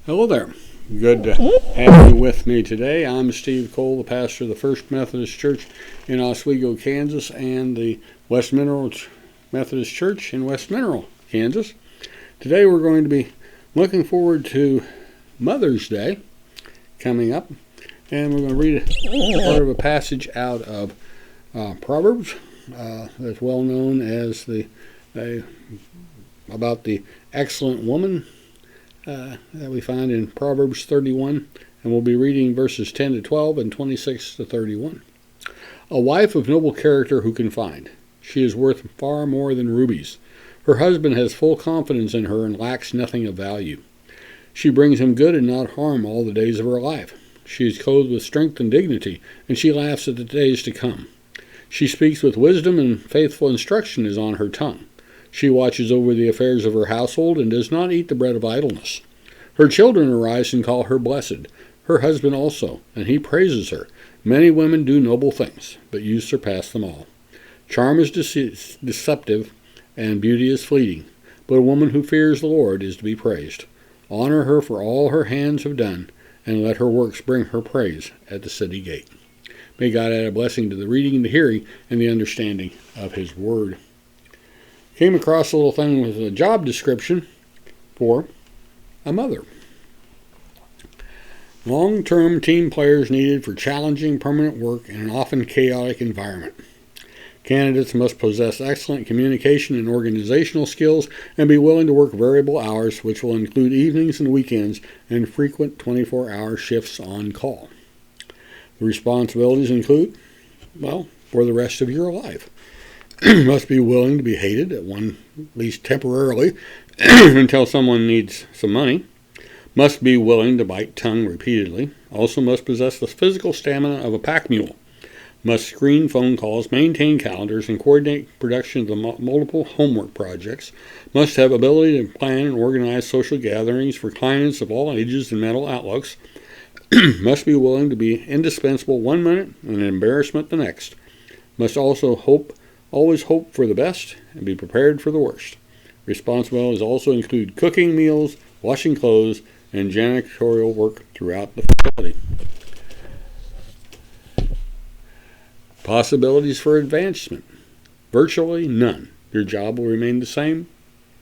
Hello there. Good to have you with me today. I'm Steve Cole, the pastor of the First Methodist Church in Oswego, Kansas, and the West Mineral Methodist Church in West Mineral, Kansas. Today we're going to be looking forward to Mother's Day coming up, and we're going to read part of a passage out of Proverbs that's well known as about the excellent woman that we find in Proverbs 31, and we'll be reading verses 10 to 12 and 26 to 31. A wife of noble character who can find? She is worth far more than rubies. Her husband has full confidence in her and lacks nothing of value. She brings him good and not harm all the days of her life. She is clothed with strength and dignity, and she laughs at the days to come. She speaks with wisdom, and faithful instruction is on her tongue. She watches over the affairs of her household and does not eat the bread of idleness. Her children arise and call her blessed, her husband also, and he praises her. Many women do noble things, but you surpass them all. Charm is deceptive, and beauty is fleeting, but a woman who fears the Lord is to be praised. Honor her for all her hands have done, and let her works bring her praise at the city gate. May God add a blessing to the reading, the hearing, and the understanding of his word. Came across a little thing with a job description for a mother. Long-term team players needed for challenging permanent work in an often chaotic environment. Candidates must possess excellent communication and organizational skills and be willing to work variable hours, which will include evenings and weekends and frequent 24-hour shifts on call. The responsibilities include, for the rest of your life. Must be willing to be hated, at least temporarily, until someone needs some money. Must be willing to bite tongue repeatedly. Also must possess the physical stamina of a pack mule. Must screen phone calls, maintain calendars, and coordinate production of the multiple homework projects. Must have ability to plan and organize social gatherings for clients of all ages and mental outlooks. Must be willing to be indispensable one minute and an embarrassment the next. Must also always hope for the best and be prepared for the worst. Responsibilities also include cooking meals, washing clothes, and janitorial work throughout the facility. Possibilities for advancement? Virtually none. Your job will remain the same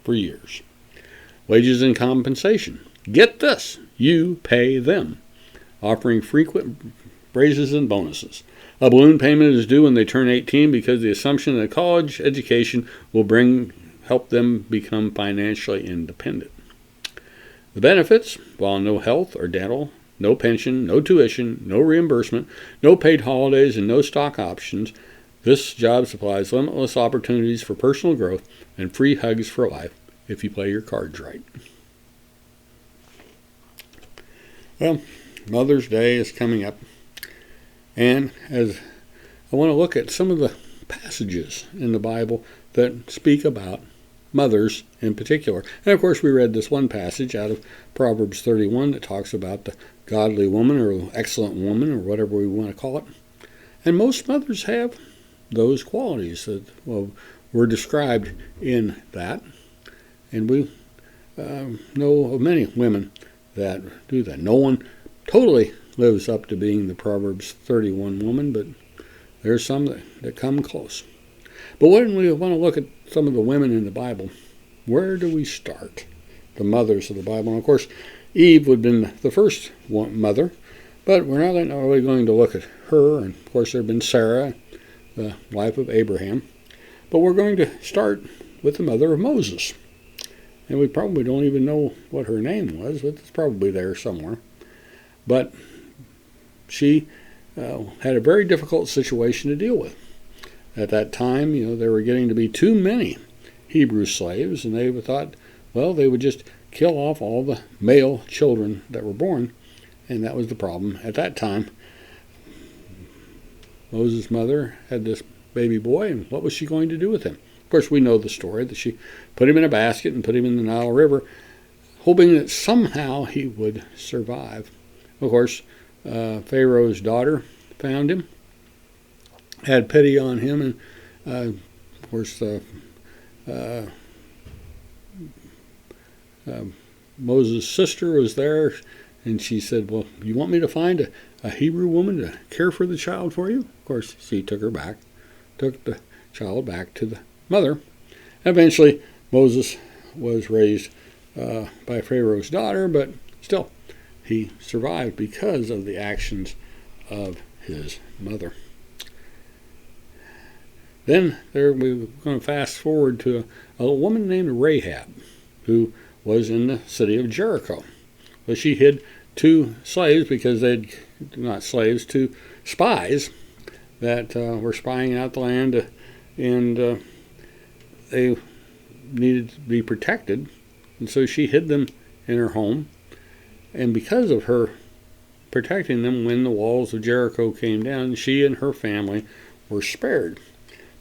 for years. Wages and compensation. Get this, you pay them, offering frequent raises and bonuses. A balloon payment is due when they turn 18 because the assumption that a college education will help them become financially independent. The benefits, while no health or dental, no pension, no tuition, no reimbursement, no paid holidays, and no stock options, this job supplies limitless opportunities for personal growth and free hugs for life if you play your cards right. Well, Mother's Day is coming up. And as I want to look at some of the passages in the Bible that speak about mothers in particular. And of course we read this one passage out of Proverbs 31 that talks about the godly woman or excellent woman or whatever we want to call it. And most mothers have those qualities that were described in that. And we know of many women that do that. No one totally lives up to being the Proverbs 31 woman, but there's some that come close. But when we want to look at some of the women in the Bible, where do we start? The mothers of the Bible. And of course, Eve would have been the first mother, but we're not really going to look at her. And of course, there have been Sarah, the wife of Abraham. But we're going to start with the mother of Moses. And we probably don't even know what her name was, but it's probably there somewhere. But she had a very difficult situation to deal with. At that time, there were getting to be too many Hebrew slaves, and they thought, they would just kill off all the male children that were born, and that was the problem. At that time, Moses' mother had this baby boy, and what was she going to do with him? Of course, we know the story, that she put him in a basket and put him in the Nile River, hoping that somehow he would survive. Of course, Pharaoh's daughter found him, had pity on him, and of course Moses' sister was there, and she said, well, you want me to find a Hebrew woman to care for the child for you? Of course, she took the child back to the mother. Eventually, Moses was raised by Pharaoh's daughter, but still, he survived because of the actions of his mother. Then we're going to fast forward to a woman named Rahab, who was in the city of Jericho. Well, she hid two slaves because two spies that were spying out the land, and they needed to be protected. And so she hid them in her home. And because of her protecting them, when the walls of Jericho came down, she and her family were spared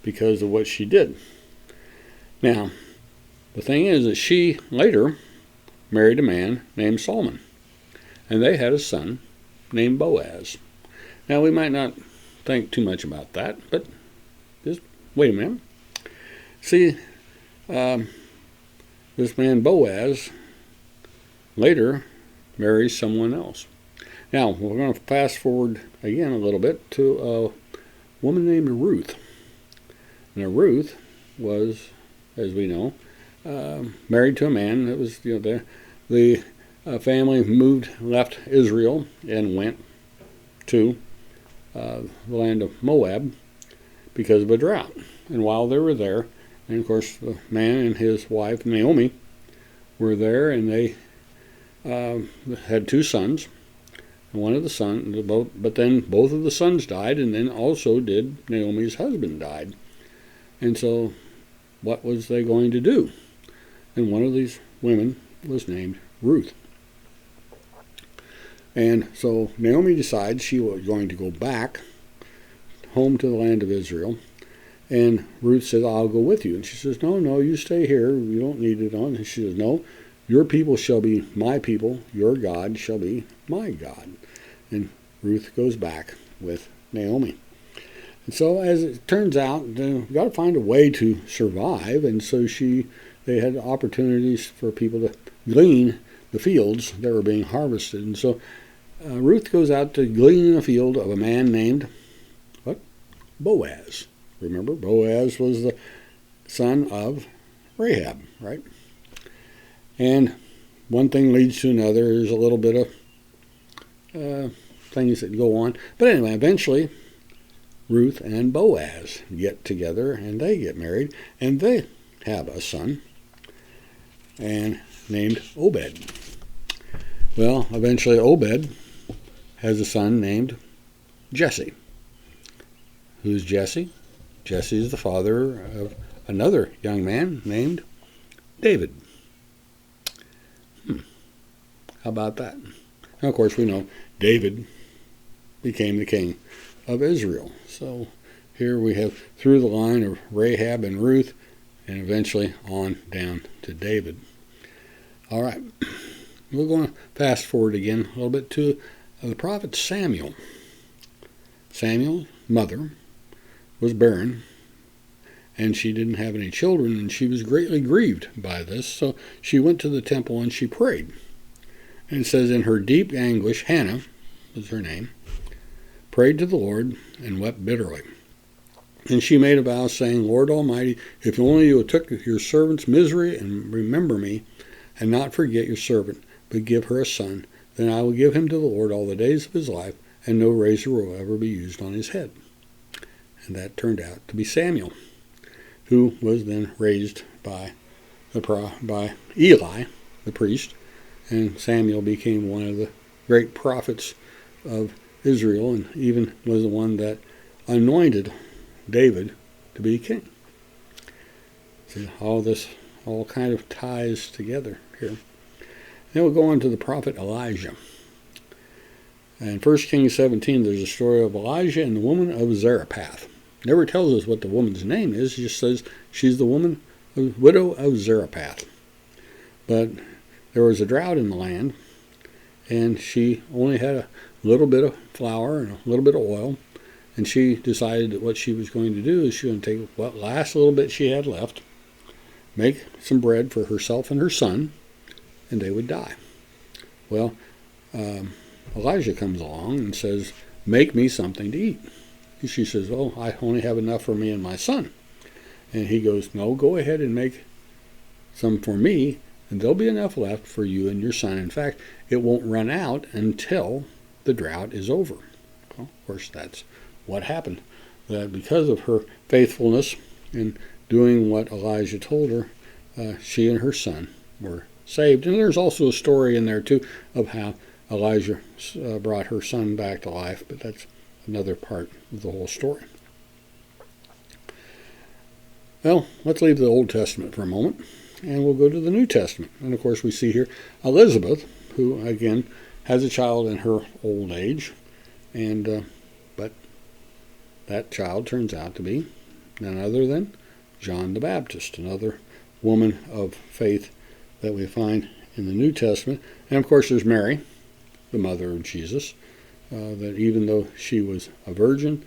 because of what she did. Now, the thing is that she later married a man named Solomon, and they had a son named Boaz. Now, we might not think too much about that, but just wait a minute. See, this man Boaz later marries someone else. Now, we're going to fast forward again a little bit to a woman named Ruth. Now, Ruth was, as we know, married to a man that was, the family left Israel and went to the land of Moab because of a drought. And while they were there, and of course the man and his wife Naomi were there, and they had two sons. And one of the sons, but then both of the sons died, and then also did Naomi's husband died. And so, what was they going to do? And one of these women was named Ruth. And so Naomi decides she was going to go back home to the land of Israel. And Ruth says, I'll go with you. And she says, no, you stay here. You don't need it on. And she says, no, your people shall be my people. Your God shall be my God. And Ruth goes back with Naomi. And so as it turns out, you've got to find a way to survive. And so they had opportunities for people to glean the fields that were being harvested. And so Ruth goes out to glean in a field of a man named Boaz. Remember, Boaz was the son of Rahab, right? And one thing leads to another. There's a little bit of things that go on. But anyway, eventually, Ruth and Boaz get together, and they get married, and they have a son and named Obed. Well, eventually Obed has a son named Jesse. Who's Jesse? Jesse is the father of another young man named David. How about that? Now, of course, we know David became the king of Israel. So here we have through the line of Rahab and Ruth, and eventually on down to David. All right, we're going to fast forward again a little bit to the prophet Samuel. Samuel's mother was barren, and she didn't have any children, and she was greatly grieved by this. So she went to the temple and she prayed. And it says, in her deep anguish, Hannah was her name, prayed to the Lord and wept bitterly. And she made a vow, saying, Lord Almighty, if only you would take your servant's misery and remember me, and not forget your servant, but give her a son, then I will give him to the Lord all the days of his life, and no razor will ever be used on his head. And that turned out to be Samuel, who was then raised by Eli, the priest, and Samuel became one of the great prophets of Israel, and even was the one that anointed David to be king. See, all this all kind of ties together here. Then we'll go on to the prophet Elijah. In 1 Kings 17, there's a story of Elijah and the woman of Zarephath. It never tells us what the woman's name is. It just says she's the widow of Zarephath. But there was a drought in the land, and she only had a little bit of flour and a little bit of oil, and she decided that what she was going to do is she was going to take what last little bit she had left, make some bread for herself and her son, and they would die. Well, Elijah comes along and says, make me something to eat. And she says, oh, I only have enough for me and my son. And he goes, no, go ahead and make some for me, and there'll be enough left for you and your son. In fact, it won't run out until the drought is over. Well, of course, that's what happened. That because of her faithfulness in doing what Elijah told her, she and her son were saved. And there's also a story in there, too, of how Elijah brought her son back to life, but that's another part of the whole story. Well, let's leave the Old Testament for a moment, and we'll go to the New Testament. And, of course, we see here Elizabeth, who, again, has a child in her old age, and but that child turns out to be none other than John the Baptist, another woman of faith that we find in the New Testament. And, of course, there's Mary, the mother of Jesus, that even though she was a virgin,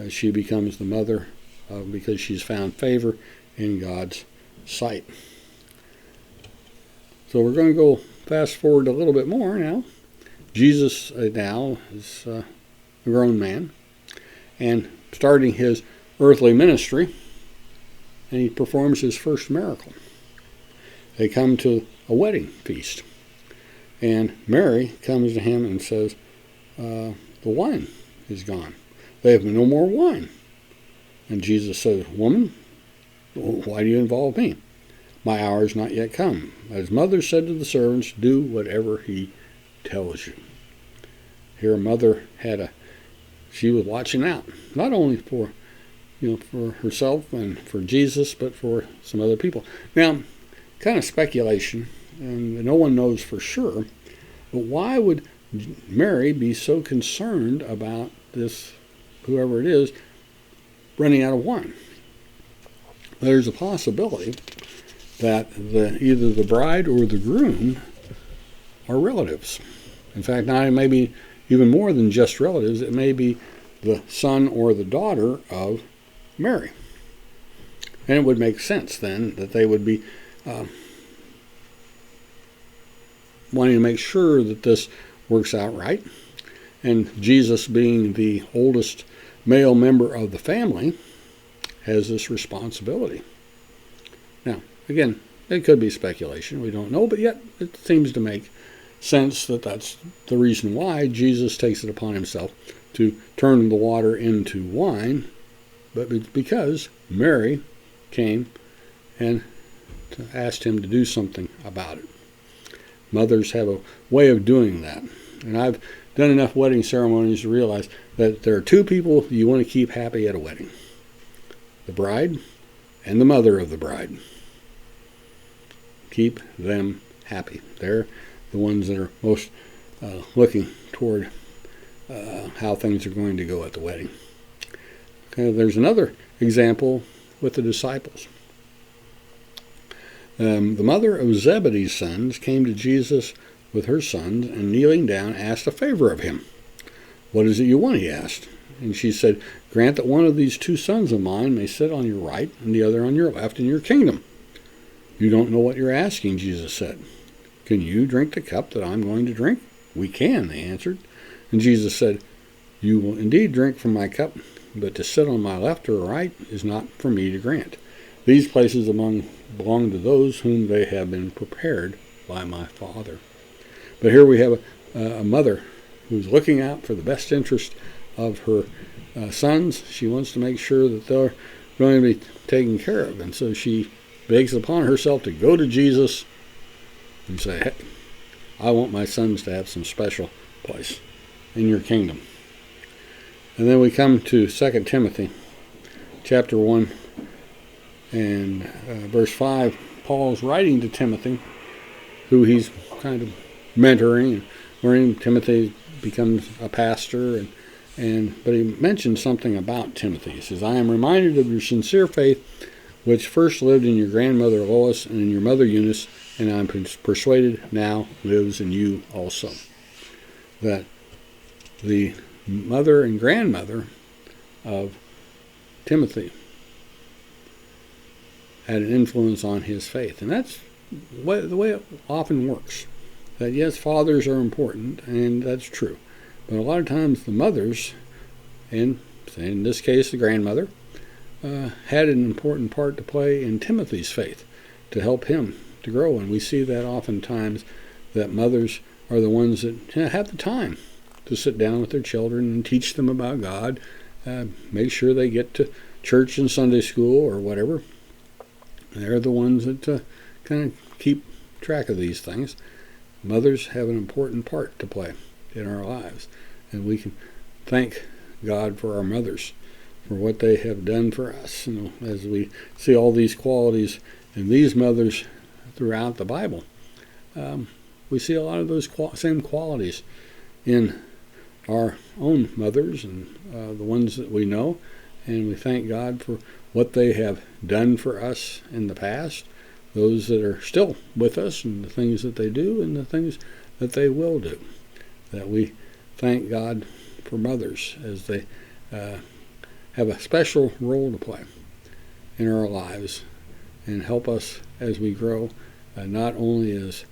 she becomes the mother because she's found favor in God's sight. So we're going to go fast forward a little bit more now. Jesus now is a grown man and starting his earthly ministry, and he performs his first miracle. They come to a wedding feast, and Mary comes to him and says, the wine is gone. They have no more wine. And Jesus says, woman, why do you involve me? My hour is not yet come. As mother said to the servants, do whatever he tells you. Here, mother she was watching out, not only for herself and for Jesus, but for some other people. Now, kind of speculation, and no one knows for sure, but why would Mary be so concerned about this, whoever it is, running out of wine? There's a possibility that either the bride or the groom are relatives. In fact, now it may be even more than just relatives. It may be the son or the daughter of Mary. And it would make sense then that they would be wanting to make sure that this works out right. And Jesus, being the oldest male member of the family, has this responsibility. Now, again, it could be speculation. We don't know, but yet it seems to make sense that that's the reason why Jesus takes it upon himself to turn the water into wine, but because Mary came and asked him to do something about it. Mothers have a way of doing that. And I've done enough wedding ceremonies to realize that there are two people you want to keep happy at a wedding: the bride and the mother of the bride. Keep them happy. They're the ones that are most looking toward how things are going to go at the wedding. Okay, there's another example with the disciples. The mother of Zebedee's sons came to Jesus with her sons, and kneeling down asked a favor of him. What is it you want? He asked. And she said, grant that one of these two sons of mine may sit on your right and the other on your left in your kingdom. You don't know what you're asking, Jesus said. Can you drink the cup that I'm going to drink? We can, they answered. And Jesus said, you will indeed drink from my cup, but to sit on my left or right is not for me to grant. These places belong to those whom they have been prepared by my Father. But here we have a mother who's looking out for the best interest of her sons. She wants to make sure that they're going to be taken care of. And so she takes it upon herself to go to Jesus and say, hey, I want my sons to have some special place in your kingdom. And then we come to 2 Timothy chapter 1 and verse 5. Paul's writing to Timothy, who he's kind of mentoring and learning. Timothy becomes a pastor, but he mentions something about Timothy. He says, I am reminded of your sincere faith, which first lived in your grandmother Lois and in your mother Eunice, and I'm persuaded now lives in you also. That the mother and grandmother of Timothy had an influence on his faith. And that's the way it often works. That yes, fathers are important, and that's true. But a lot of times the mothers, and in this case the grandmother, had an important part to play in Timothy's faith to help him to grow. And we see that oftentimes that mothers are the ones that have the time to sit down with their children and teach them about God, make sure they get to church and Sunday school or whatever. They're the ones that kind of keep track of these things. Mothers have an important part to play in our lives, and we can thank God for our mothers, for what they have done for us. As we see all these qualities in these mothers throughout the Bible, we see a lot of those same qualities in our own mothers and the ones that we know, and we thank God for what they have done for us in the past, those that are still with us, and the things that they do and the things that they will do. That we thank God for mothers as they have a special role to play in our lives and help us as we grow, not only as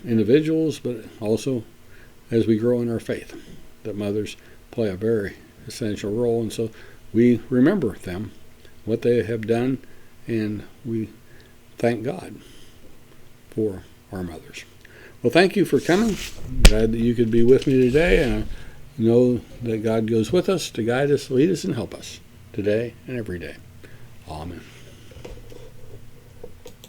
individuals, but also as we grow in our faith. That mothers play a very essential role, and so we remember them, what they have done, and we thank God for our mothers. Well, thank you for coming. I'm glad that you could be with me today, and I know that God goes with us to guide us, lead us, and help us today and every day. Amen.